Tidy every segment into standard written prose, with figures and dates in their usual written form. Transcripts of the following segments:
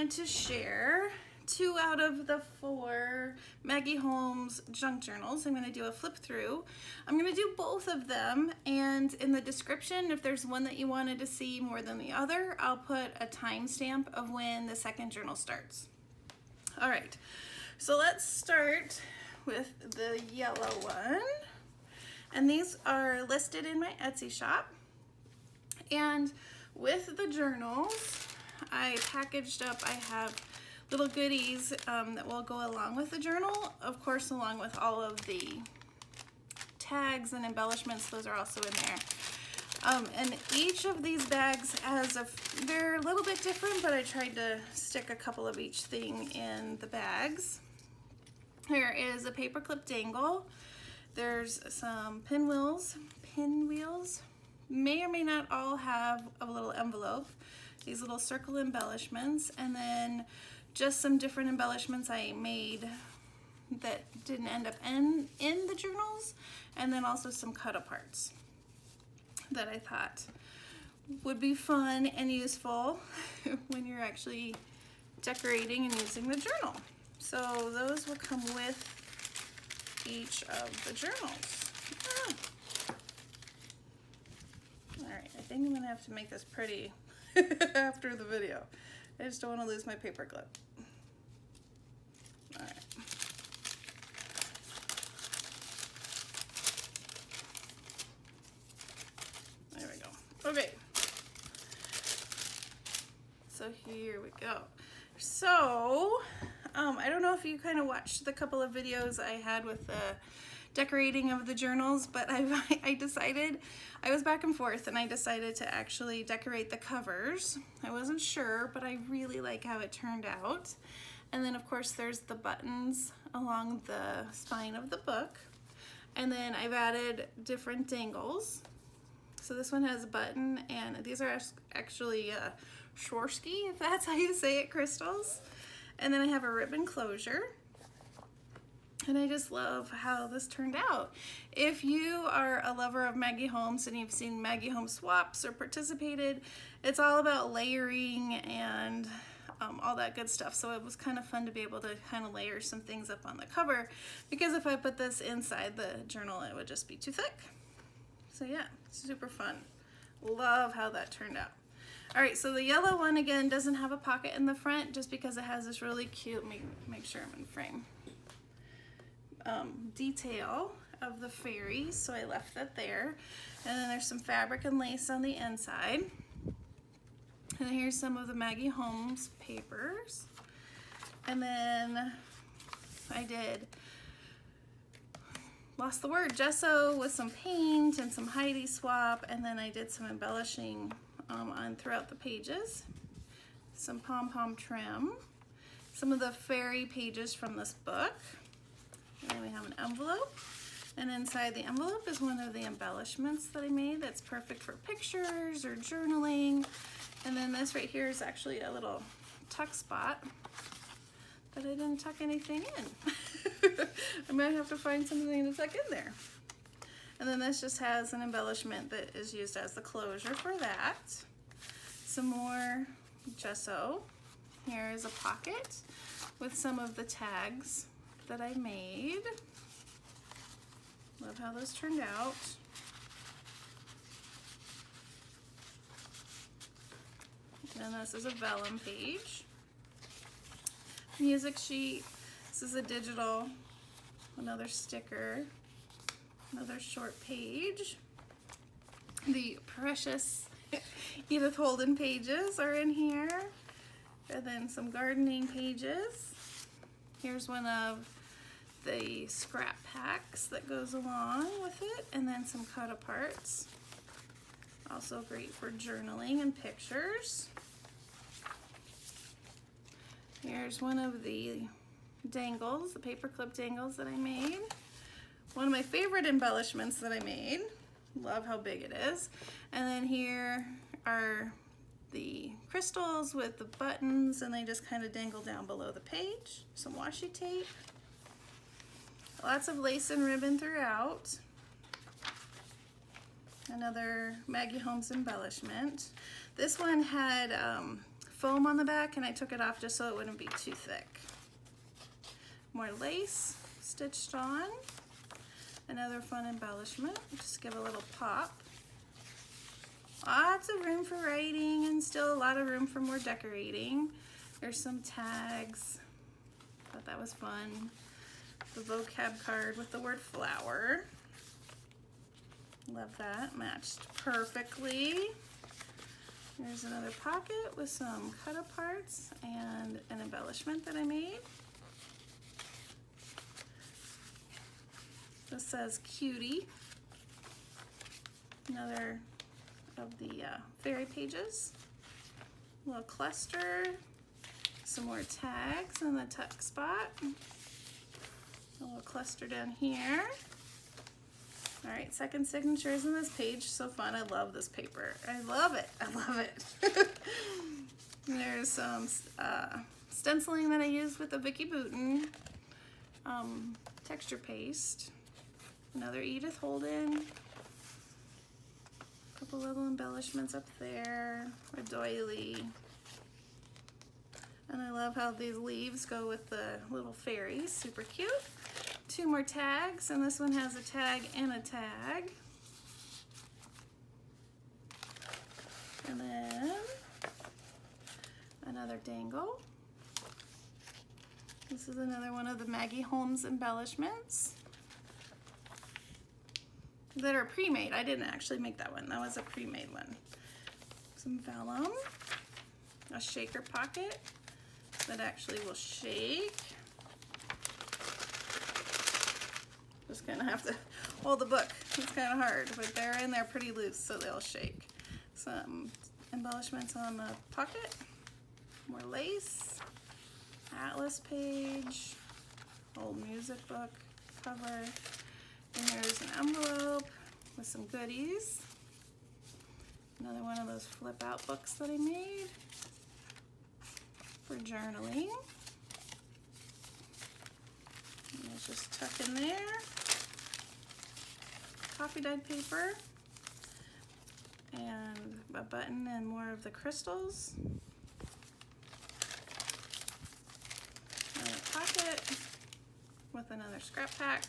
wanted to share 2 out of the 4 Maggie Holmes junk journals. I'm going to do a flip through. I'm going to do both of them, and in the description, if there's one that you wanted to see more than the other, I'll put a timestamp of when the second journal starts. All right, so let's start with the yellow one. And these are listed in my Etsy shop. And with the journals, I packaged up, I have little goodies that will go along with the journal, of course, along with all of the tags and embellishments. Those are also in there. And each of these bags has they're a little bit different, but I tried to stick a couple of each thing in the bags. There is a paperclip dangle. There's some pinwheels. May or may not all have a little envelope. These little circle embellishments, and then just some different embellishments I made that didn't end up in the journals, and then also some cut aparts that I thought would be fun and useful when you're actually decorating and using the journal. So those will come with each of the journals. All right, I think I'm gonna have to make this pretty after the video. I just don't want to lose my paper clip. All right. There we go. Okay. So here we go. So, I don't know if you kind of watched the couple of videos I had with the decorating of the journals, but I decided, I was back and forth, and I decided to actually decorate the covers. I wasn't sure, but I really like how it turned out. And then of course there's the buttons along the spine of the book. And then I've added different dangles. So this one has a button, and these are actually Swarovski, if that's how you say it, crystals. And then I have a ribbon closure. And I just love how this turned out. If you are a lover of Maggie Holmes and you've seen Maggie Holmes swaps or participated, it's all about layering and all that good stuff. So it was kind of fun to be able to kind of layer some things up on the cover, because if I put this inside the journal, it would just be too thick. So yeah, super fun. Love how that turned out. All right, so the yellow one, again, doesn't have a pocket in the front just because it has this really cute, make sure I'm in frame, detail of the fairy, so I left that there. And then there's some fabric and lace on the inside. And here's some of the Maggie Holmes papers. And then I lost the word, gesso with some paint and some Heidi swap, and then I did some embellishing on throughout the pages. Some pom-pom trim, some of the fairy pages from this book. And then we have an envelope, and inside the envelope is one of the embellishments that I made that's perfect for pictures or journaling. And then this right here is actually a little tuck spot, but I didn't tuck anything in. I might have to find something to tuck in there. And then this just has an embellishment that is used as the closure for that. Some more gesso. Here is a pocket with some of the tags that I made. Love how those turned out. And this is a vellum page. Music sheet. This is a digital. Another sticker. Another short page. The precious Edith Holden pages are in here. And then some gardening pages. Here's one of the scrap packs that goes along with it, and then some cut aparts. Also great for journaling and pictures. Here's one of the dangles, the paperclip dangles that I made. One of my favorite embellishments that I made. Love how big it is. And then here are the crystals with the buttons, and they just kind of dangle down below the page. Some washi tape. Lots of lace and ribbon throughout. Another Maggie Holmes embellishment. This one had foam on the back, and I took it off just so it wouldn't be too thick. More lace stitched on. Another fun embellishment, just give a little pop. Lots of room for writing and still a lot of room for more decorating. There's some tags. Thought that was fun. The vocab card with the word flower. Love that, matched perfectly. There's another pocket with some cut-aparts and an embellishment that I made. This says cutie. Another of the fairy pages. A little cluster. Some more tags in the tuck spot. A little cluster down here. All right, second signature is in this page. So fun, I love this paper. I love it, I love it. There's some stenciling that I used with the Vicky Bouton texture paste. Another Edith Holden. A couple little embellishments up there. A doily. And I love how these leaves go with the little fairies. Super cute. Two more tags, and this one has a tag and a tag. And then another dangle. This is another one of the Maggie Holmes embellishments that are pre-made. I didn't actually make that one. That was a pre-made one. Some vellum, a shaker pocket that actually will shake. Just gonna have to hold the book. It's kind of hard, but they're in there pretty loose, so they'll shake. Some embellishments on the pocket, more lace, atlas page, old music book cover, and here's an envelope with some goodies. Another one of those flip out books that I made for journaling. And it's just tuck in there. Coffee dyed paper and a button and more of the crystals. Another pocket with another scrap pack.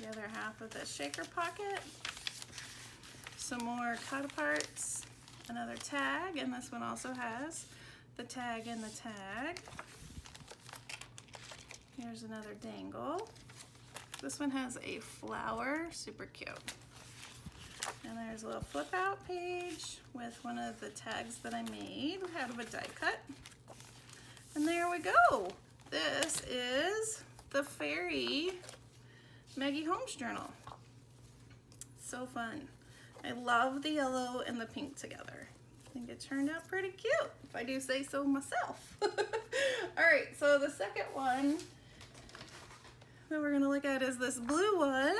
The other half of the shaker pocket. Some more cut-aparts, another tag, and this one also has the tag and the tag. Here's another dangle. This one has a flower, super cute. And there's a little flip out page with one of the tags that I made out of a die cut. And there we go. This is the fairy Maggie Holmes journal. So fun. I love the yellow and the pink together. I think it turned out pretty cute, if I do say so myself. All right, so the second one that we're gonna look at is this blue one.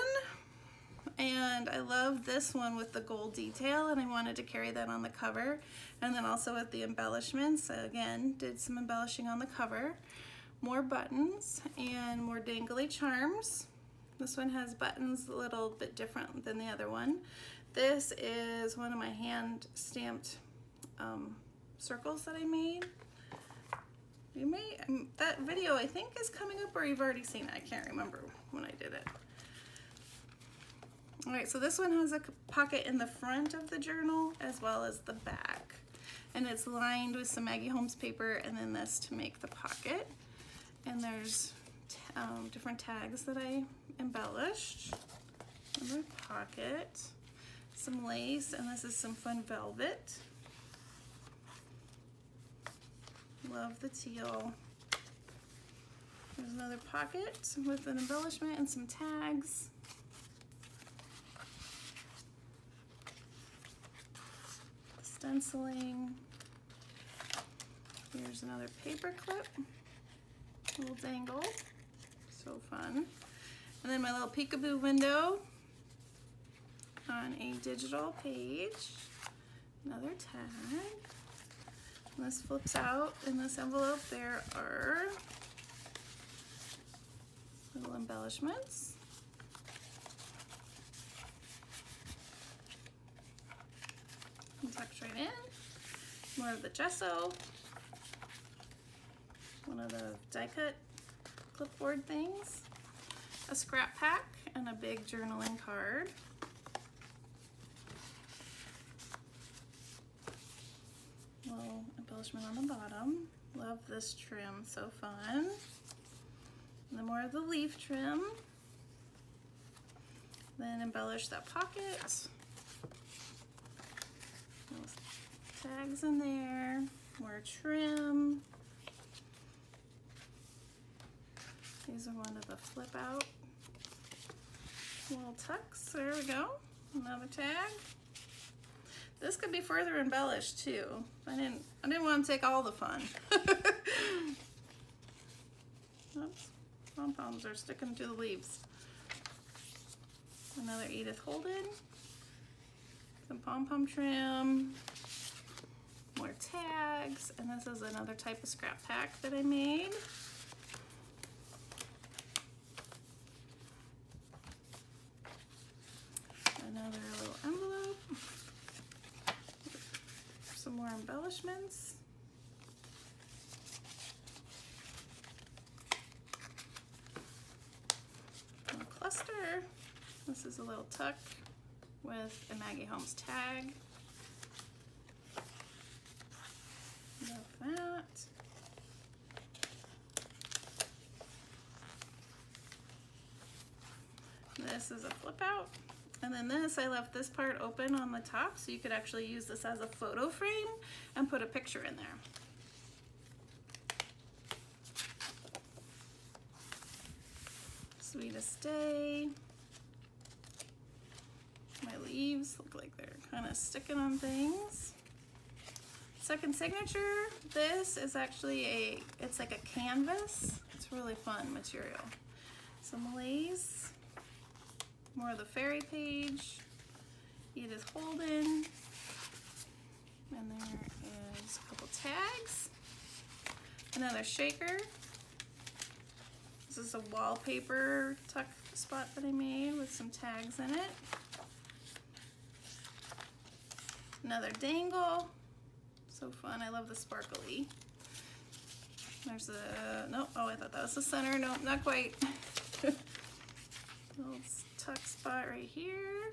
And I love this one with the gold detail, and I wanted to carry that on the cover. And then also with the embellishments, again, did some embellishing on the cover. More buttons and more dangly charms. This one has buttons a little bit different than the other one. This is one of my hand stamped circles that I made. That video I think is coming up, or you've already seen it. I can't remember when I did it. All right, so this one has a pocket in the front of the journal as well as the back. And it's lined with some Maggie Holmes paper and then this to make the pocket. And there's different tags that I embellished. Another pocket, some lace, and this is some fun velvet. Love the teal. There's another pocket with an embellishment and some tags. Stenciling. Here's another paper clip. Little dangle. So fun. And then my little peekaboo window on a digital page. Another tag. And this flips out in this envelope. There are Little embellishments. And tucked right in. More of the gesso. One of the die cut clipboard things. A scrap pack and a big journaling card. Little embellishment on the bottom. Love this trim, so fun. And then more of the leaf trim. Then embellish that pocket. Little tags in there. More trim. These are one of the flip out little tucks. There we go. Another tag. This could be further embellished too. I didn't want to take all the fun. Oops. Pom-poms are sticking to the leaves. Another Edith Holden. Some pom-pom trim. More tags. And this is another type of scrap pack that I made. Another little envelope. Some more embellishments. A cluster. This is a little tuck with a Maggie Holmes tag. Love that. This is a flip out. And then this, I left this part open on the top so you could actually use this as a photo frame and put a picture in there. Sweetest Day. My leaves look like they're kind of sticking on things. Second signature, this is actually it's like a canvas. It's really fun material. Some lace. More of the fairy page. Edith Holden. And there is a couple tags. Another shaker. This is a wallpaper tuck spot that I made with some tags in it. Another dangle. So fun. I love the sparkly. There's a, nope, oh, I thought that was the center. Nope, not quite. Little tuck spot right here.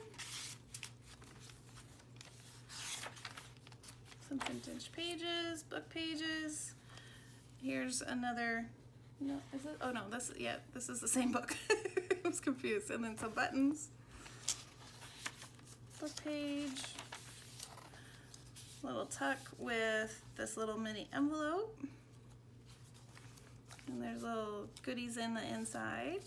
Some vintage pages, book pages. Here's another, no, is it? Oh no, this, yeah, this is the same book. I was confused. And then some buttons. Book page. Little tuck with this little mini envelope. And there's little goodies in the inside.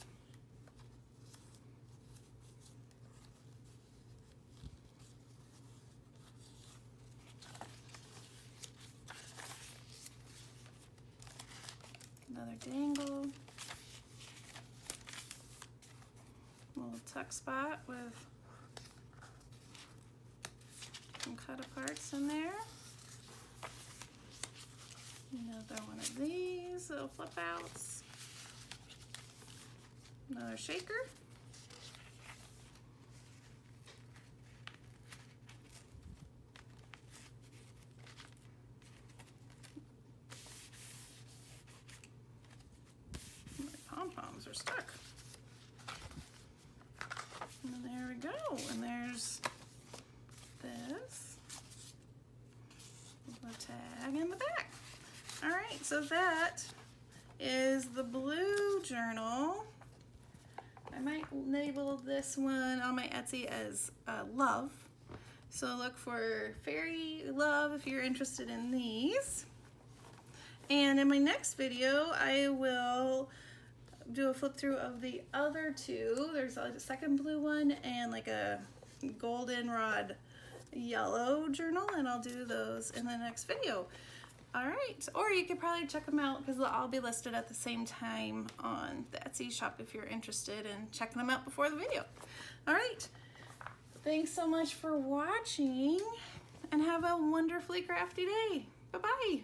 Another dangle. Little tuck spot with some cut aparts in there. Another one of these little flip outs. Another shaker. My pom-poms are stuck. And there we go. And there's this. The tag in the back. All right, so that is the blue journal. I might label this one on my Etsy as Love. So look for Fairy Love if you're interested in these. And in my next video, I will do a flip through of the other two. There's a second blue one and like a goldenrod yellow journal, and I'll do those in the next video. All right, or you could probably check them out because they'll all be listed at the same time on the Etsy shop if you're interested in checking them out before the video. All right, thanks so much for watching and have a wonderfully crafty day. Bye-bye.